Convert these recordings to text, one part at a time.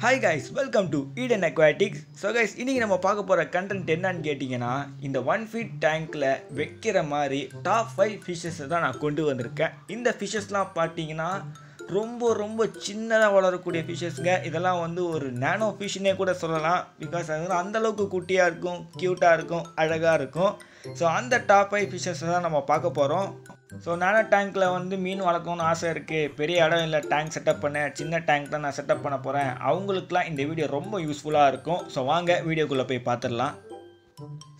Hi guys, welcome to Eden Aquatics. So guys, இன்னைக்கு நம்ம பார்க்க போற கண்டென்ட் என்னன்னு கேட்டிங்கன்னா, இந்த 1 feet tankல வைக்கிற மாதிரி டாப் 5 fishes தான் நான் கொண்டு வந்திருக்கேன். இந்த fishes-லாம் பார்த்தீங்கன்னா ரொம்ப சின்னதா வளரக்கூடிய ஃபிஷஸ்ங்க. இதெல்லாம் வந்து ஒரு நானோ ஃபிஷ்னே கூட சொல்லலாம். பிகாஸ் அது அந்த அளவுக்கு குட்டியா இருக்கும், கியூட்டா இருக்கும், அழகா இருக்கும். ஸோ அந்த டாப் 5 ஃபிஷஸ் தான் நம்ம பார்க்க போறோம். ஸோ நானோ டேங்க்கில் வந்து மீன் வளர்க்கணும்னு ஆசை இருக்குது. பெரிய இடம் இல்லை டேங்க் செட்டப் பண்ண, சின்ன டேங்க் தான் நான் செட்டப் பண்ண போகிறேன். அவங்களுக்குலாம் இந்த வீடியோ ரொம்ப யூஸ்ஃபுல்லாக இருக்கும். ஸோ வாங்க வீடியோக்குள்ளே போய் பார்த்துடலாம்.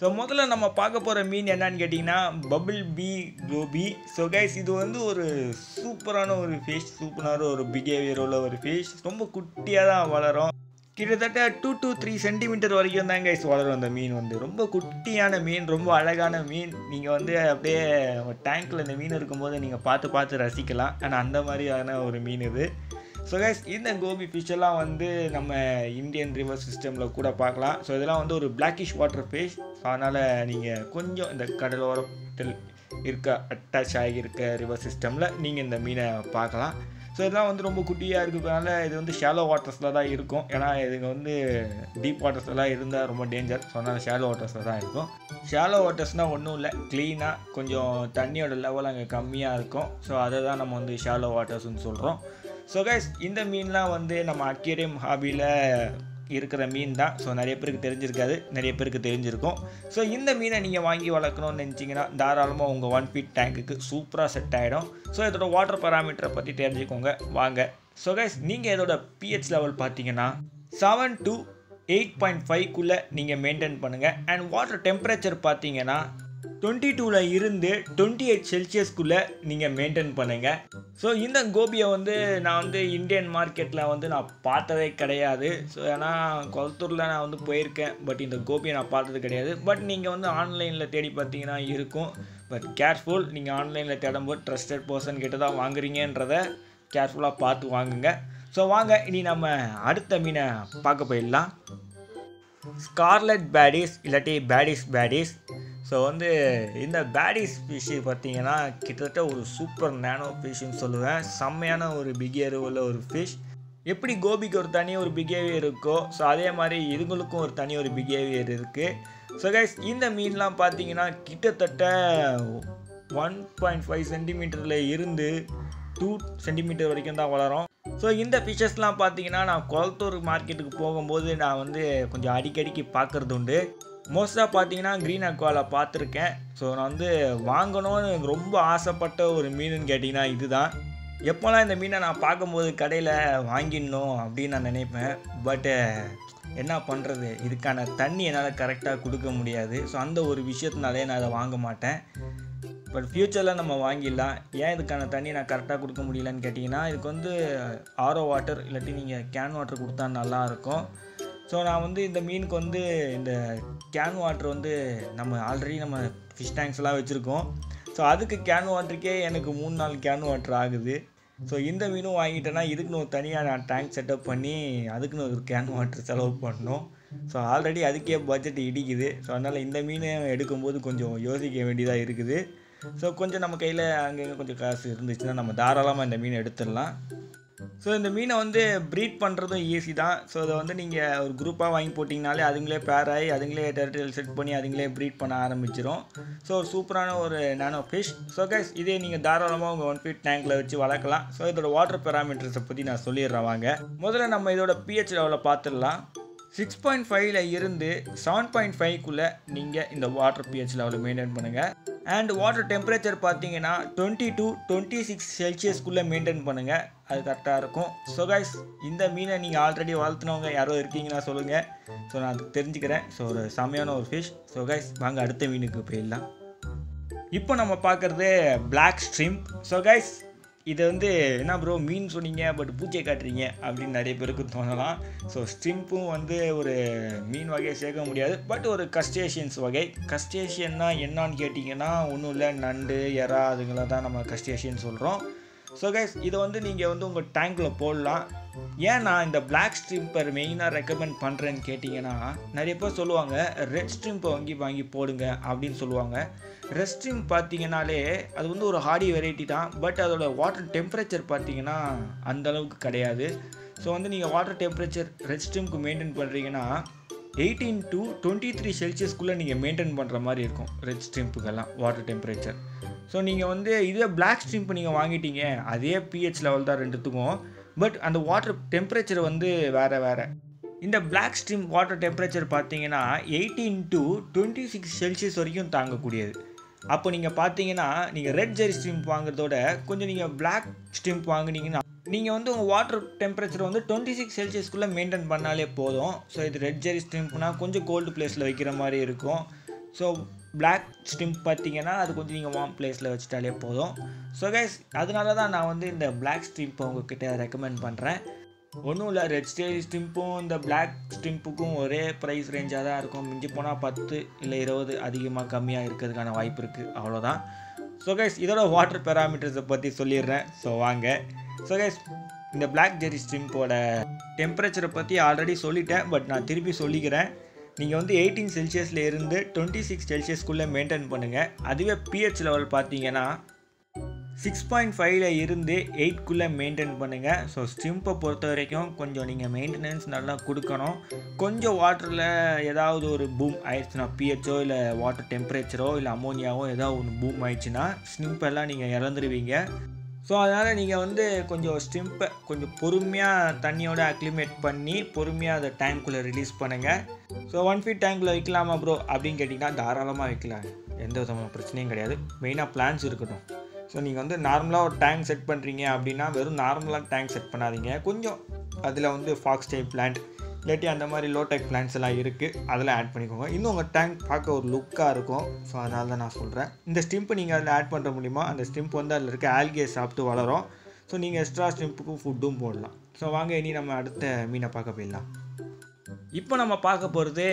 ஸோ முதல்ல நம்ம பார்க்க போகிற மீன் என்னன்னு கேட்டிங்கன்னா பபிள் பீ கோபி. ஸோ கைஸ், இது வந்து ஒரு சூப்பரான ஒரு ஃபிஷ், சூப்பரான ஒரு பிஹேவியர் உள்ள ஒரு ஃபிஷ். ரொம்ப குட்டியாக தான் வளரும். கிட்டத்தட்ட 2 to 3 சென்டிமீட்டர் வரைக்கும் தான் கைஸ் வளரும். அந்த மீன் வந்து ரொம்ப குட்டியான மீன், ரொம்ப அழகான மீன். நீங்கள் வந்து அப்படியே டேங்க்கில் இந்த மீன் இருக்கும்போது நீங்கள் பார்த்து ரசிக்கலாம். ஆனால் அந்த மாதிரியான ஒரு மீன் இது. ஸோ கைஸ், இந்த கோபி ஃபிஷ்ஷெல்லாம் வந்து நம்ம இந்தியன் ரிவர் சிஸ்டமில் கூட பார்க்கலாம். ஸோ இதெல்லாம் வந்து ஒரு பிளாக்கிஷ் வாட்டர் ஃபிஷ். ஸோ அதனால் நீங்கள் கொஞ்சம் இந்த கடலோரத்தில் அட்டாச் ஆகியிருக்க ரிவர் சிஸ்டமில் நீங்கள் இந்த மீனை பார்க்கலாம். ஸோ இதெல்லாம் வந்து ரொம்ப குட்டியாக இருக்கிறதுனால இது வந்து ஷாலோ வாட்டர்ஸில் தான் இருக்கும். ஏன்னா இதுங்க வந்து டீப் வாட்டர்ஸ்லாம் இருந்தால் ரொம்ப டேஞ்சர். ஸோ அதனால் ஷாலோ வாட்டர்ஸில் தான் இருக்கும். ஷாலோ வாட்டர்ஸ்னால் ஒன்றும் இல்லை, க்ளீனாக கொஞ்சம் தண்ணியோட லெவல் அங்கே கம்மியாக இருக்கும். ஸோ அதை தான் நம்ம வந்து ஷாலோ வாட்டர்ஸ்னு சொல்கிறோம். ஸோ கைஸ், இந்த மீன்லாம் வந்து நம்ம அக்வேரியம் ஹாபியில் இருக்கிற மீன் தான். ஸோ நிறைய பேருக்கு தெரிஞ்சிருக்காது, நிறைய பேருக்கு தெரிஞ்சிருக்கும். ஸோ இந்த மீனை நீங்கள் வாங்கி வளர்க்கணும்னு நினச்சிங்கன்னா தாராளமாக உங்கள் 1 feet டேங்க்குக்கு சூப்பராக செட் ஆகிடும். ஸோ இதோட வாட்டர் பராமீட்டரை பற்றி தெரிஞ்சுக்கோங்க வாங்க. ஸோ கைஸ், நீங்கள் இதோட pH லெவல் பார்த்தீங்கன்னா 7 to 8.5க்குள்ளே நீங்கள் மெயின்டைன் பண்ணுங்கள். அண்ட் வாட்டர் டெம்பரேச்சர் பார்த்தீங்கன்னா 22ல் இருந்து 28 செல்சியஸ்க்குள்ளே நீங்கள் மெயின்டைன் பண்ணுங்கள். ஸோ இந்த கோபியை வந்து நான் வந்து இந்தியன் மார்க்கெட்டில் வந்து நான் பார்த்ததே கிடையாது. ஸோ ஏன்னா கொளத்தூரில் நான் வந்து போயிருக்கேன், பட் இந்த கோபியை நான் பார்த்தது கிடையாது. பட் நீங்கள் வந்து ஆன்லைனில் தேடி பார்த்தீங்கன்னா இருக்கும். பட் கேர்ஃபுல், நீங்கள் ஆன்லைனில் தேடும்போது ட்ரஸ்டட் பர்சன் கிட்ட தான் வாங்குறீங்கன்றதை கேர்ஃபுல்லாக பார்த்து வாங்குங்க. ஸோ வாங்க, இனி நம்ம அடுத்த மீனை பார்க்க போயிடலாம். ஸ்கார்லெட் பேடிஸ் இல்லாட்டி பேடிஸ். ஸோ வந்து இந்த பேடிஸ் ஃபிஷ்ஷு பார்த்தீங்கன்னா கிட்டத்தட்ட ஒரு சூப்பர் நானோ ஃபிஷ்ஷுன்னு சொல்லுவேன். செம்மையான ஒரு பிஹேவியர் உள்ள ஒரு ஃபிஷ். எப்படி கோபிக்கு ஒரு தனி ஒரு பிஹேவியர் இருக்கோ, ஸோ அதே மாதிரி இதுங்களுக்கும் ஒரு தனி ஒரு பிஹேவியர் இருக்குது. ஸோ கைஸ், இந்த மீன்லாம் பார்த்தீங்கன்னா கிட்டத்தட்ட 1.5 சென்டிமீட்டரில் இருந்து 2 சென்டிமீட்டர் வரைக்கும் தான் வளரும். ஸோ இந்த ஃபிஷ்ஷஸ்லாம் பார்த்தீங்கன்னா நான் கொளத்தூர் மார்க்கெட்டுக்கு போகும்போது நான் வந்து கொஞ்சம் அடிக்கடிக்கு பார்க்குறது உண்டு. மோஸ்ட்டாக பார்த்தீங்கன்னா க்ரீன் அக்வாவில் பார்த்துருக்கேன். ஸோ நான் வந்து வாங்கணும்னு ரொம்ப ஆசைப்பட்ட ஒரு மீனுன்னு கேட்டிங்கன்னா இதுதான். எப்போல்லாம் இந்த மீனை நான் பார்க்கும்போது கடையில் வாங்கிடணும் அப்படின்னு நான் நினைப்பேன். பட்டு என்ன பண்ணுறது, இதுக்கான தண்ணி என்னால் கரெக்டாக கொடுக்க முடியாது. ஸோ அந்த ஒரு விஷயத்தினாலே நான் அதை வாங்க மாட்டேன். பட் ஃப்யூச்சரில் நம்ம வாங்கிடலாம். ஏன் இதுக்கான தண்ணி நான் கரெக்டாக கொடுக்க முடியலன்னு கேட்டிங்கன்னா, இதுக்கு வந்து ஆரோ வாட்டர் இல்லாட்டி நீங்கள் கேன் வாட்டர் கொடுத்தா நல்லாயிருக்கும். ஸோ நான் வந்து இந்த மீனுக்கு வந்து இந்த கேன் வாட்டர் வந்து நம்ம ஆல்ரெடி நம்ம ஃபிஷ் டேங்க்ஸ்லாம் வச்சுருக்கோம். ஸோ அதுக்கு கேன் வாட்டருக்கே எனக்கு 3-4 கேன் வாட்டர் ஆகுது. ஸோ இந்த மீனும் வாங்கிட்டேன்னா இதுக்குன்னு ஒரு தனியாக நான் டேங்க் செட்டப் பண்ணி அதுக்குன்னு ஒரு கேன் வாட்டர் செலவு பண்ணணும். ஸோ ஆல்ரெடி அதுக்கே பட்ஜெட் இடிக்குது. ஸோ அதனால் இந்த மீனை எடுக்கும்போது கொஞ்சம் யோசிக்க வேண்டியதாக இருக்குது. ஸோ கொஞ்சம் நம்ம கையில் அங்கங்கே கொஞ்சம் காசு இருந்துச்சுன்னா நம்ம தாராளமாக இந்த மீனை எடுத்துடலாம். ஸோ இந்த மீனை வந்து ப்ரீட் பண்ணுறதும் ஈஸி தான். ஸோ அதை வந்து நீங்கள் ஒரு குரூப்பாக வாங்கி போட்டிங்கனாலே அதுங்களே பேர் ஆகி அதுங்களே டெரிட்டரியல் செட் பண்ணி அதுங்களே ப்ரீட் பண்ண ஆரம்பிச்சிடும். ஸோ ஒரு சூப்பரான ஒரு நானோ ஃபிஷ். ஸோ கைஸ், இதே நீங்கள் தாராளமாக உங்கள் 1 feet டேங்க்கில் வச்சு வளர்க்கலாம். ஸோ இதோட வாட்டர் பேராமீட்டர்ஸை பற்றி நான் சொல்லிடுறேன் வாங்க. முதல்ல நம்ம இதோட pH லெவலை பார்த்துடலாம். 6.5ல் இருந்து 7.5க்குள்ளே நீங்கள் இந்த வாட்டர் pH லெவலை மெயின்டைன் பண்ணுங்கள். அண்ட் வாட்டர் டெம்பரேச்சர் பார்த்தீங்கன்னா 20 to 26 செல்சியஸ்க்குள்ளே மெயின்டைன் பண்ணுங்கள். அது கரெக்டாக இருக்கும். ஸோ கைஸ், இந்த மீனை நீங்கள் ஆல்ரெடி வளர்த்துனவங்க யாரோ இருக்கீங்கன்னா சொல்லுங்கள். ஸோ நான் தெரிஞ்சுக்கிறேன். ஸோ ஒரு செம்மையான ஒரு ஃபிஷ். ஸோ கைஸ், வாங்க அடுத்த மீனுக்கு போயிடலாம். இப்போ நம்ம பார்க்குறது பிளாக் ஸ்ட்ரிம்ப். ஸோ கைஸ், இது வந்து என்ன ப்ரோ மீன் சொன்னீங்க பட் பூச்சியை காட்டுறீங்க அப்படின்னு நிறைய பேருக்கு தோணலாம். ஸோ ஸ்ட்ரிம்பும் வந்து ஒரு மீன் வகையை சேர்க்க முடியாது, பட் ஒரு கஸ்டேஷியன்ஸ் வகை. கஸ்டேஷியன்னா என்னான்னு கேட்டிங்கன்னா ஒன்றும் இல்லை, நண்டு, எறா அதுங்களை தான் நம்ம கஸ்டேஷியன் சொல்கிறோம். ஸோ கைஸ், இதை வந்து நீங்கள் வந்து உங்கள் டேங்க்கில் போடலாம். ஏன் நான் இந்த பிளாக் ஸ்ட்ரிம்பர் மெயினாக ரெக்கமெண்ட் பண்ணுறேன்னு கேட்டிங்கன்னா, நிறைய பேர் சொல்லுவாங்க ரெட் ஸ்ட்ரிம்பை வாங்கி போடுங்க அப்படின்னு சொல்லுவாங்க. ரெட் ஸ்ட்ரிம்ப் பார்த்தீங்கன்னாலே அது வந்து ஒரு ஹார்டி வெரைட்டி தான். பட் அதோட வாட்டர் டெம்பரேச்சர் பார்த்தீங்கன்னா அந்தளவுக்கு கிடையாது. ஸோ வந்து நீங்கள் வாட்டர் டெம்பரேச்சர் ரெட் ஸ்ட்ரிம்க்கு மெயின்டைன் பண்ணுறீங்கன்னா 18 to 23 செல்சியஸ்க்குள்ளே நீங்கள் மெயின்டைன் பண்ணுற மாதிரி இருக்கும் ரெட் ஸ்ட்ரிம்ப்புக்கெல்லாம் வாட்டர் டெம்பரேச்சர். ஸோ நீங்கள் வந்து இதே பிளாக் ஸ்ட்ரிம்ப் நீங்கள் வாங்கிட்டீங்க, அதே pH லெவல் தான் ரெண்டுத்துக்கும், பட் அந்த வாட்டர் டெம்பரேச்சர் வந்து வேறு. இந்த பிளாக் ஸ்ட்ரிம் வாட்டர் டெம்பரேச்சர் பார்த்தீங்கன்னா 18 to 26 செல்சியஸ் வரைக்கும் தாங்கக்கூடியது. அப்போ நீங்கள் பார்த்தீங்கன்னா நீங்கள் ரெட் ஜெரி ஸ்ட்ரிம்ப் வாங்குறதோட கொஞ்சம் நீங்கள் பிளாக் ஸ்ட்ரிம்ப் வாங்குனீங்கன்னா நீங்கள் வந்து உங்கள் வாட்டர் டெம்பரேச்சர் வந்து 26 செல்சியஸ்க்குள்ளே மெயின்டைன் பண்ணாலே போதும். ஸோ இது ரெட் ஜெரி ஸ்ட்ரிம்ப்னா கொஞ்சம் கோல்டு பிளேஸில் வைக்கிற மாதிரி இருக்கும். ஸோ பிளாக் ஸ்ட்ரிம்ப் பார்த்தீங்கன்னா அது கொஞ்சம் நீங்கள் வார்ம் பிளேஸில் வச்சுட்டாலே போதும். ஸோ கைஸ் அதனால தான் நான் வந்து இந்த பிளாக் ஸ்ட்ரிம்ப்பை உங்ககிட்ட ரெக்கமெண்ட் பண்ணுறேன். ஒன்றும் இல்லை, ரெட் ஜெரி ஸ்ட்ரிம்ப்பும் இந்த பிளாக் ஸ்ட்ரிம்ப்புக்கும் ஒரே ப்ரைஸ் ரேஞ்சாக தான் இருக்கும். மிஞ்சி போனால் 10 இல்லை 20 அதிகமாக கம்மியாக இருக்கிறதுக்கான வாய்ப்பு இருக்குது, அவ்வளோதான். ஸோ கைஸ் இதோட வாட்டர் பேராமீட்டர்ஸை பற்றி சொல்லிடுறேன். ஸோ வாங்க. ஸோ கைஸ் இந்த பிளாக் ஜெரி ஸ்ட்ரிம்போட டெம்பரேச்சரை பற்றி ஆல்ரெடி சொல்லிட்டேன், பட் நான் திருப்பி சொல்லிக்கிறேன். நீங்கள் வந்து 18 செல்சியஸில் இருந்து 26 செல்சியஸ்க்குள்ளே மெயின்டைன் பண்ணுங்கள். அதுவே pH லெவல் பார்த்தீங்கன்னா 6.5 இருந்து 8க்குள்ளே மெயின்டைன் பண்ணுங்கள். ஸோ ஸ்ட்ரிம்பை பொறுத்த வரைக்கும் கொஞ்சம் நீங்கள் மெயின்டெனன்ஸ் நல்லா கொடுக்கணும். கொஞ்சம் வாட்டரில் ஏதாவது ஒரு பூம் ஆயிடுச்சுன்னா, pHஓ இல்லை வாட்டர் டெம்பரேச்சரோ இல்லை அமோனியாவோ ஏதாவது ஒன்று பூம் ஆயிடுச்சுன்னா ஸ்ட்ரிம்பெல்லாம் நீங்கள் இறந்துருவீங்க. ஸோ அதனால் நீங்கள் வந்து கொஞ்சம் ஸ்ட்ரிம்பை கொஞ்சம் பொறுமையாக தண்ணியோட அக்ளிமேட் பண்ணி பொறுமையாக அதை டேங்க்குள்ளே ரிலீஸ் பண்ணுங்கள். ஸோ 1 feet டேங்க்கில் வைக்கலாமா ப்ரோ அப்படின்னு கேட்டிங்கன்னா தாராளமாக வைக்கலாம், எந்த விதமான பிரச்சனையும் கிடையாது. மெயினாக பிளான்ஸ் இருக்கட்டும். ஸோ நீங்கள் வந்து நார்மலாக ஒரு டேங்க் செட் பண்ணுறீங்க அப்படின்னா வெறும் நார்மலாக டேங்க் செட் பண்ணாதீங்க. கொஞ்சம் அதில் வந்து ஃபாக்ஸ் டைப் பிளான்ட் இல்லாட்டி அந்த மாதிரி லோ டெக் பிளான்ஸ் எல்லாம் இருக்குது, அதெல்லாம் ஆட் பண்ணிக்கோங்க. இன்னும் உங்கள் டேங்க் பார்க்க ஒரு லுக்காக இருக்கும். ஸோ அதனால தான் நான் சொல்கிறேன். இந்த ஸ்டிம்பு நீங்கள் அதில் ஆட் பண்ணுற மூலிமா அந்த ஸ்டிம்ப் வந்து அதில் இருக்க ஆல்கே சாப்பிட்டு வளரும். ஸோ நீங்கள் எக்ஸ்ட்ரா ஸ்டிம்புக்கும் ஃபுட்டும் போடலாம். ஸோ வாங்க இனி நம்ம அடுத்த மீனை பார்க்க போயிடலாம். இப்போ நம்ம பார்க்க போகிறது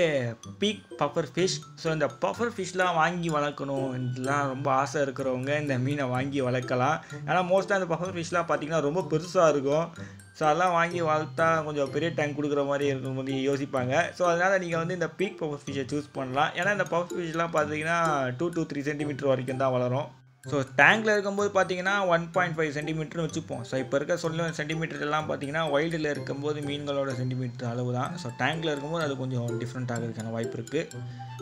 பீக் பஃபர் ஃபிஷ். ஸோ இந்த பஃபர் ஃபிஷ்லாம் வாங்கி வளர்க்கணும் இதெல்லாம் ரொம்ப ஆசை இருக்கிறவங்க இந்த மீனை வாங்கி வளர்க்கலாம். ஏன்னா மோஸ்ட்டாக இந்த பஃபர் ஃபிஷ்லாம் பார்த்திங்கன்னா ரொம்ப பெருசாக இருக்கும். ஸோ அதெல்லாம் வாங்கி வளர்த்தா கொஞ்சம் பெரிய டேங்க் கொடுக்குற மாதிரி இருக்கும் போது யோசிப்பாங்க. ஸோ அதனால் நீங்கள் வந்து இந்த பீக் பஃபர் ஃபிஷ்ஷை சூஸ் பண்ணலாம். ஏன்னா இந்த பஃபர் ஃபிஷ்லாம் பார்த்தீங்கன்னா 2 to 3 சென்டிமீட்டர் வரைக்கும் தான் வளரும். ஸோ டேங்கில் இருக்கும்போது பார்த்தீங்கன்னா 1.5 சென்டிமீட்டர்னு வச்சுப்போம். ஸோ இப்போ இருக்க சொல்ல சென்டிமீட்டர் எல்லாம் பார்த்தீங்கன்னா வைல்டில் இருக்கும்போது மீன்களோட சென்டிமீட்டர் அளவு தான். ஸோ டேங்கில் இருக்கும்போது அது கொஞ்சம் டிஃப்ரெண்ட் ஆகிறதுக்கான வாய்ப்பு இருக்குது.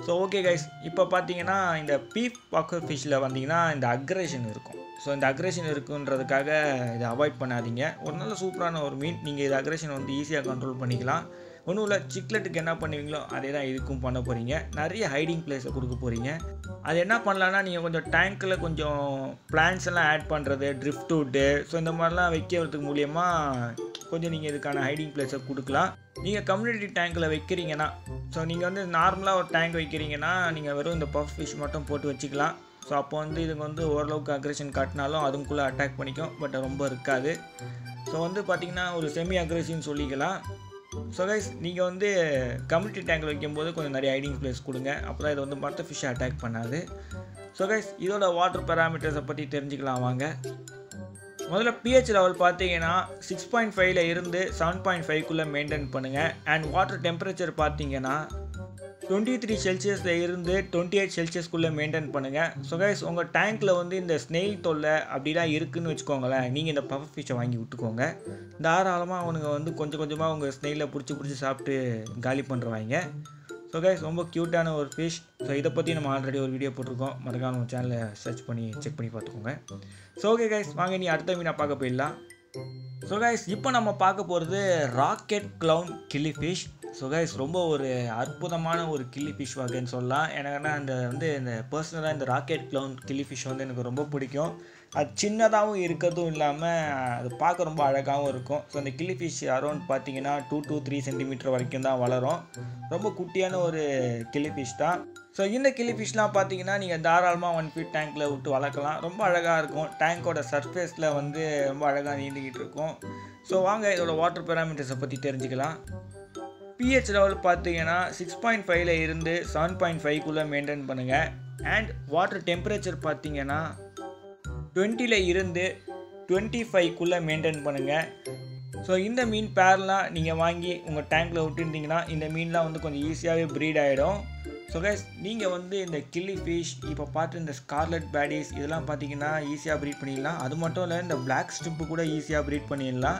ஸோ ஓகே கைஸ், இப்போ பார்த்தீங்கன்னா இந்த பீக் பஃபர் ஃபிஷ்ஷில் வந்தீங்கன்னா இந்த அக்ரேஷன் இருக்கும். ஸோ இந்த அக்ரேஷன் இருக்குன்றதுக்காக இதை அவாய்ட் பண்ணாதீங்க. ஒரு நல்ல சூப்பரான ஒரு மீன். நீங்கள் இது அக்ரேஷன் வந்து ஈஸியாக கண்ட்ரோல் பண்ணிக்கலாம். ஒன்றும் இல்லை, சிக்லெட்டுக்கு என்ன பண்ணுவீங்களோ அதே தான் இதுக்கும் பண்ண போகிறீங்க. நிறைய ஹைடிங் பிளேஸை கொடுக்க போகிறீங்க. அது என்ன பண்ணலான்னா நீங்கள் கொஞ்சம் டேங்க்கில் கொஞ்சம் பிளான்ஸ் எல்லாம் ஆட் பண்ணுறது, ட்ரிஃப்ட் வுட்டு, ஸோ இந்த மாதிரிலாம் வைக்கிறதுக்கு மூலியமாக கொஞ்சம் நீங்கள் இதுக்கான ஹைடிங் பிளேஸை கொடுக்கலாம். நீங்கள் கம்யூனிட்டி டேங்க்கில் வைக்கிறீங்கன்னா, ஸோ நீங்கள் வந்து நார்மலாக ஒரு டேங்க் வைக்கிறீங்கன்னா நீங்கள் வெறும் இந்த பஃப் ஃபிஷ் மட்டும் போட்டு வச்சுக்கலாம். ஸோ அப்போ வந்து இதுக்கு வந்து ஓரளவுக்கு அக்ரெஷன் காட்டினாலும் அதுக்குள்ளே அட்டாக் பண்ணிக்கும், பட் ரொம்ப இருக்காது. ஸோ வந்து பார்த்திங்கன்னா ஒரு செமி அக்ரெசிவ்னு சொல்லிக்கலாம். ஸோ கைஸ் நீங்கள் வந்து கம்யூனிட்டி டேங்கில் வைக்கும்போது கொஞ்சம் நிறைய ஹைடிங் பிளேஸ் கொடுங்க. அப்போ தான் இது வந்து மற்ற ஃபிஷ்ஷை அட்டாக் பண்ணாது. ஸோ கைஸ் இதோட வாட்டர் பேராமீட்டர்ஸை பற்றி தெரிஞ்சுக்கலாம் வாங்க. முதல்ல pH லெவல் பார்த்தீங்கன்னா 6.5 இருந்து 7.5க்குள்ளே மெயின்டைன் பண்ணுங்கள். அண்ட் வாட்டர் டெம்பரேச்சர் பார்த்தீங்கன்னா 23 செல்சியஸில் இருந்து 28 செல்சியஸ்க்குள்ளே மெயின்டைன் பண்ணுங்கள். ஸோ கைஸ் உங்கள் டேங்க்கில் வந்து இந்த ஸ்னெயில் தொல்லை அப்படிலாம் இருக்குதுன்னு வச்சுக்கோங்களேன், நீங்கள் இந்த பஃபர் ஃபிஷ்ஷை வாங்கி விட்டுக்கோங்க. தாராளமாக அவனுங்க வந்து கொஞ்சம் கொஞ்சமாக உங்கள் ஸ்னெயிலில் பிடிச்சி சாப்பிட்டு காலி பண்ணுறவாங்க. ஸோ கைஸ் ரொம்ப க்யூட்டான ஒரு ஃபிஷ். ஸோ இதை பற்றி நம்ம ஆல்ரெடி ஒரு வீடியோ போட்டிருக்கோம், மறக்காம நம்ம சேனலை சர்ச் பண்ணி செக் பண்ணி பார்த்துக்கோங்க. ஸோ ஓகே கைஸ் வாங்க நீ அடுத்த மீனை பார்க்க போயிடலாம். ஸோ கைஸ் இப்போ நம்ம பார்க்க போகிறது ராக்கெட் க்ளவுன் கில்லி ஃபிஷ். ஸோ கைஸ் ரொம்ப ஒரு அற்புதமான ஒரு கில்லி ஃபிஷ் வகைன்னு சொல்லலாம். எனக்குன்னா இந்த பர்சனலாக இந்த ராக்கெட் க்ளவுன் கில்லி ஃபிஷ் வந்து எனக்கு ரொம்ப பிடிக்கும். அது சின்னதாகவும் இருக்கிறதும் இல்லாமல் அது பார்க்க ரொம்ப அழகாகவும் இருக்கும். ஸோ அந்த கில்லி ஃபிஷ் அரௌண்ட் பார்த்தீங்கன்னா 2 to 3 சென்டிமீட்டர் வரைக்கும் தான் வளரும். ரொம்ப குட்டியான ஒரு கில்லி ஃபிஷ் தான். ஸோ இந்த கில்லி ஃபிஷ்லாம் பார்த்தீங்கன்னா நீங்கள் தாராளமாக 1 feet டேங்க்கில் விட்டு வளர்க்கலாம். ரொம்ப அழகாக இருக்கும். டேங்க்கோட சர்ஃபேஸில் வந்து ரொம்ப அழகாக நீந்திக்கிட்டு இருக்கும். ஸோ வாங்க இதோட வாட்டர் பேராமீட்டர்ஸை பற்றி தெரிஞ்சுக்கலாம். pH லெவல் பார்த்தீங்கன்னா 6.5 இருந்து 7.5க்குள்ளே மெயின்டைன் பண்ணுங்கள். அண்ட் வாட்டர் டெம்பரேச்சர் பார்த்தீங்கன்னா 20 இருந்து 25க்குள்ளே மெயின்டைன் பண்ணுங்கள். ஸோ இந்த மீன் பேர்லாம் நீங்கள் வாங்கி உங்கள் டேங்க்கில் விட்டுருந்தீங்கன்னா இந்த மீன்லாம் வந்து கொஞ்சம் ஈஸியாகவே ப்ரீட் ஆகிடும். ஸோ கைஸ் நீங்கள் வந்து இந்த கில்லி ஃபிஷ் இப்போ பார்த்து இந்த ஸ்கார்லெட் பேடிஸ் இதெல்லாம் பார்த்தீங்கன்னா ஈஸியாக ப்ரீட் பண்ணிடலாம். அது மட்டும் இல்லை இந்த பிளாக் ஸ்ட்ரிப்பு கூட ஈஸியாக ப்ரீட் பண்ணிடலாம்.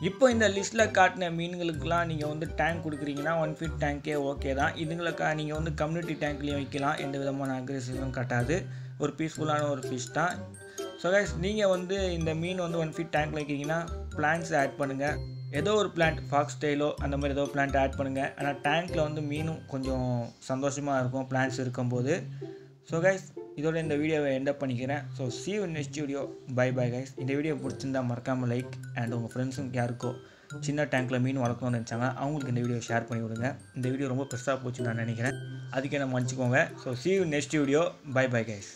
இப்போ இந்த லிஸ்ட்டில் காட்டின மீன்களுக்கெலாம் நீங்கள் வந்து டேங்க் கொடுக்குறீங்கன்னா 1 ஃபீட் டேங்க்கே ஓகே தான். இதுங்களை நீங்கள் வந்து கம்யூனிட்டி டேங்க்லேயும் வைக்கலாம். எந்த விதமான அக்ரெசிவும் காட்டாது. ஒரு பீஸ்ஃபுல்லான ஒரு ஃபிஷ் தான். ஸோ கைஸ் நீங்கள் வந்து இந்த மீன் வந்து 1 ஃபீட் டேங்க்கில் வைக்கிறீங்கன்னா பிளான்ட்ஸ் ஆட் பண்ணுங்கள். ஏதோ ஒரு பிளான்ட் ஃபாக்ஸ் டெய்லோ அந்த மாதிரி ஏதோ பிளான்ட் ஆட் பண்ணுங்கள். ஆனால் டேங்க்கில் வந்து மீனும் கொஞ்சம் சந்தோஷமாக இருக்கும் பிளான்ட்ஸ் இருக்கும்போது. ஸோ கைஸ் இதோட இந்த வீடியோவை எண்டப் பண்ணிக்கிறேன். So see you in next video. Bye guys. இந்த வீடியோ பிடிச்சிருந்தா மறக்காமல் லைக் அண்ட் உங்கள் ஃப்ரெண்ட்ஸும் யாருக்கோ சின்ன டேங்க்கில் மீன் வளர்க்கணும்னு நினச்சாங்க அவங்களுக்கு இந்த வீடியோ ஷேர் பண்ணி விடுங்க. இந்த வீடியோ ரொம்ப பெருசாக போச்சுன்னு நான் நினைக்கிறேன். அதுக்கே நம்ம மன்னிச்சுக்கோங்க. So see you in next video. Bye guys.